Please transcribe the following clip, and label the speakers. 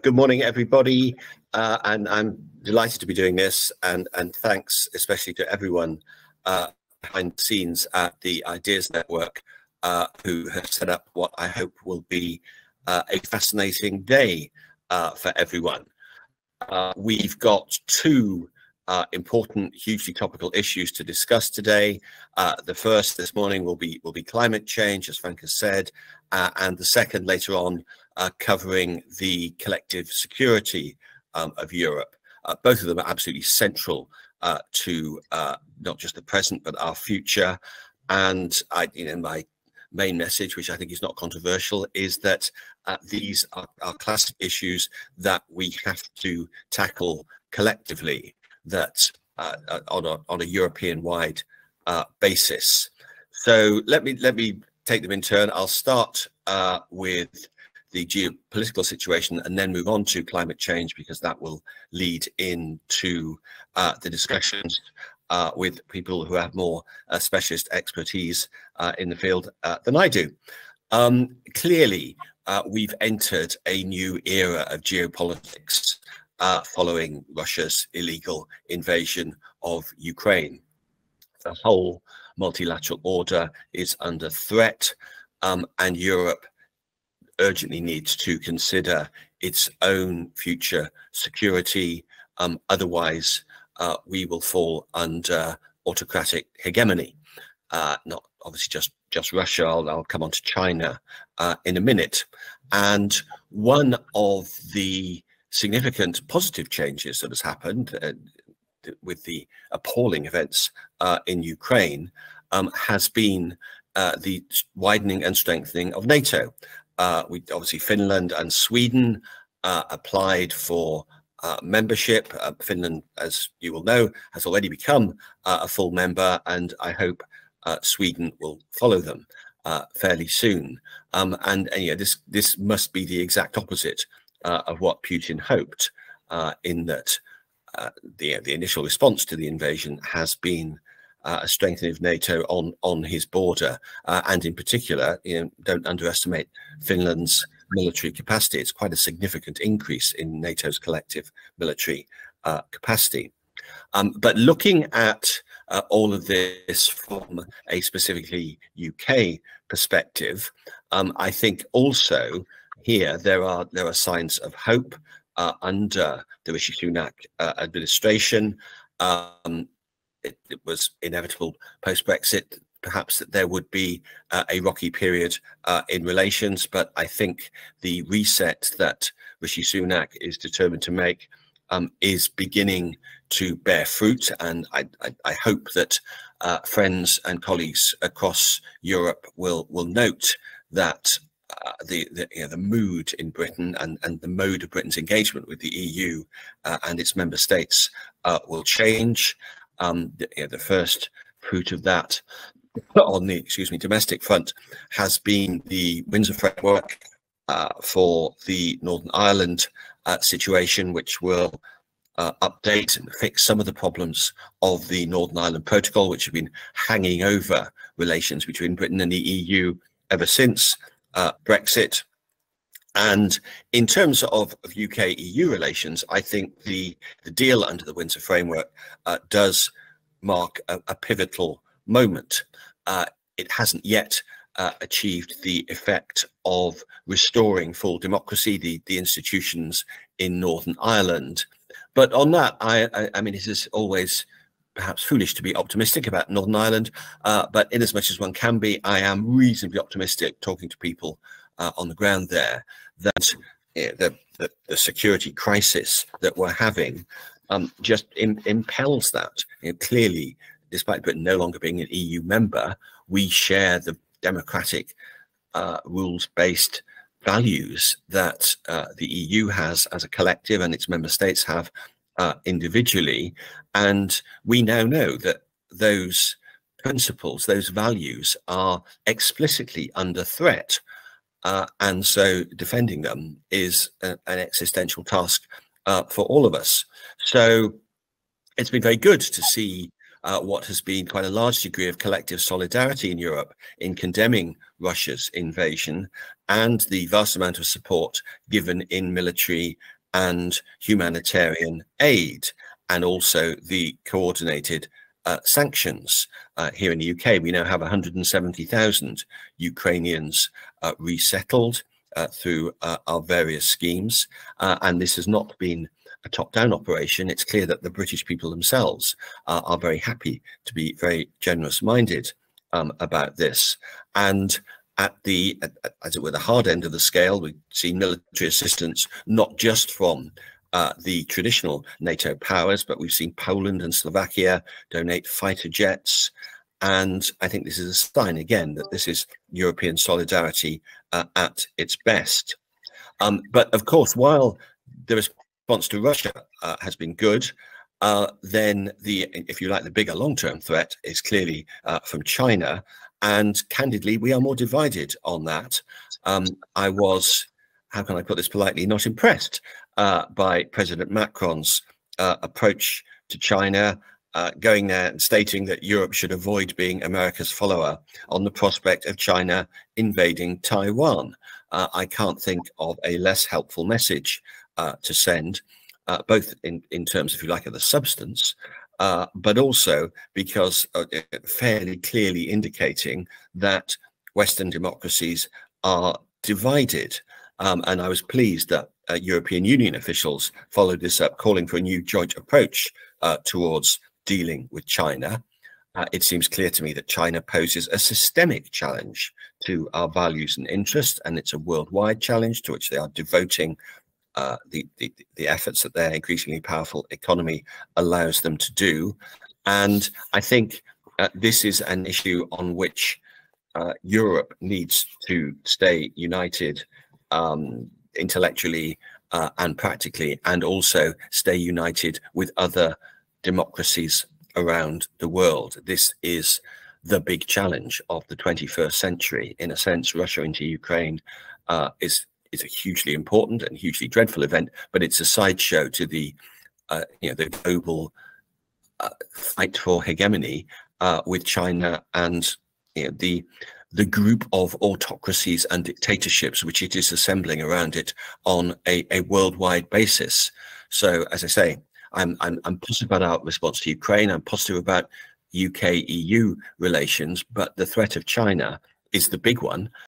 Speaker 1: Good morning, everybody, and I'm delighted to be doing this, and thanks especially to everyone behind the scenes at the Ideas Network who have set up what I hope will be a fascinating day for everyone. We've got two important, hugely topical issues to discuss today. The first this morning will be climate change, as Frank has said, and the second later on covering the collective security of Europe. Both of them are absolutely central to not just the present but our future. And my main message, which I think is not controversial, is that these are classic issues that we have to tackle collectively, that on a European-wide basis. So let me take them in turn. I'll start with the geopolitical situation and then move on to climate change, because that will lead into the discussions with people who have more specialist expertise in the field than I do. Clearly, we've entered a new era of geopolitics following Russia's illegal invasion of Ukraine. The whole multilateral order is under threat, and Europe urgently needs to consider its own future security. Otherwise, we will fall under autocratic hegemony. Not obviously just Russia. I'll come on to China in a minute. And one of the significant positive changes that has happened with the appalling events in Ukraine has been the widening and strengthening of NATO. Obviously Finland and Sweden applied for membership. Finland, as you will know, has already become a full member, and I hope Sweden will follow them fairly soon. And this must be the exact opposite of what Putin hoped, in that the initial response to the invasion has been a strengthening of NATO on his border, and in particular, don't underestimate Finland's military capacity. It's quite a significant increase in NATO's collective military capacity. But looking at all of this from a specifically UK perspective, I think also here there are signs of hope under the Rishi Sunak administration. It was inevitable post-Brexit, perhaps, that there would be a rocky period in relations, but I think the reset that Rishi Sunak is determined to make is beginning to bear fruit, and I hope that friends and colleagues across Europe will note that the mood in Britain and the mode of Britain's engagement with the EU and its member states will change. The first fruit of that on the domestic front has been the Windsor framework for the Northern Ireland situation, which will update and fix some of the problems of the Northern Ireland Protocol, which have been hanging over relations between Britain and the EU ever since Brexit. And in terms of UK-EU relations, I think the deal under the Windsor framework does mark a pivotal moment. It hasn't yet achieved the effect of restoring full democracy, the institutions in Northern Ireland. But on that, I mean, it is always perhaps foolish to be optimistic about Northern Ireland, but in as much as one can be, I am reasonably optimistic, talking to people on the ground there, that the security crisis that we're having just impels that. Clearly, despite Britain no longer being an EU member, we share the democratic, rules-based values that the EU has as a collective and its member states have individually. And we now know that those principles, those values, are explicitly under threat. And so defending them is an existential task for all of us. So it's been very good to see what has been quite a large degree of collective solidarity in Europe in condemning Russia's invasion and the vast amount of support given in military and humanitarian aid, and also the coordinated sanctions. Here in the UK, we now have 170,000 Ukrainians resettled through our various schemes, and this has not been a top-down operation. It's clear that the British people themselves are very happy to be very generous-minded about this. And at the, as it were, the hard end of the scale, we see military assistance not just from the traditional NATO powers, but we've seen Poland and Slovakia donate fighter jets. And I think this is a sign, again, that this is European solidarity at its best. But of course, while the response to Russia has been good, then if you like, the bigger long-term threat is clearly from China. And candidly, we are more divided on that. I was, how can I put this politely, not impressed by President Macron's approach to China, going there and stating that Europe should avoid being America's follower on the prospect of China invading Taiwan. I can't think of a less helpful message to send, both in terms, if you like, of the substance, but also because fairly clearly indicating that Western democracies are divided. And I was pleased that European Union officials followed this up, calling for a new joint approach towards dealing with China. It seems clear to me that China poses a systemic challenge to our values and interests, and it's a worldwide challenge to which they are devoting the efforts that their increasingly powerful economy allows them to do. And I think this is an issue on which Europe needs to stay united intellectually and practically, and also stay united with other democracies around the world. This is the big challenge of the 21st century. In a sense, Russia into Ukraine is a hugely important and hugely dreadful event, but it's a sideshow to the the global fight for hegemony with China and the group of autocracies and dictatorships which it is assembling around it on a worldwide basis. So, as I say, I'm positive about our response to Ukraine. I'm positive about UK-EU relations, but the threat of China is the big one,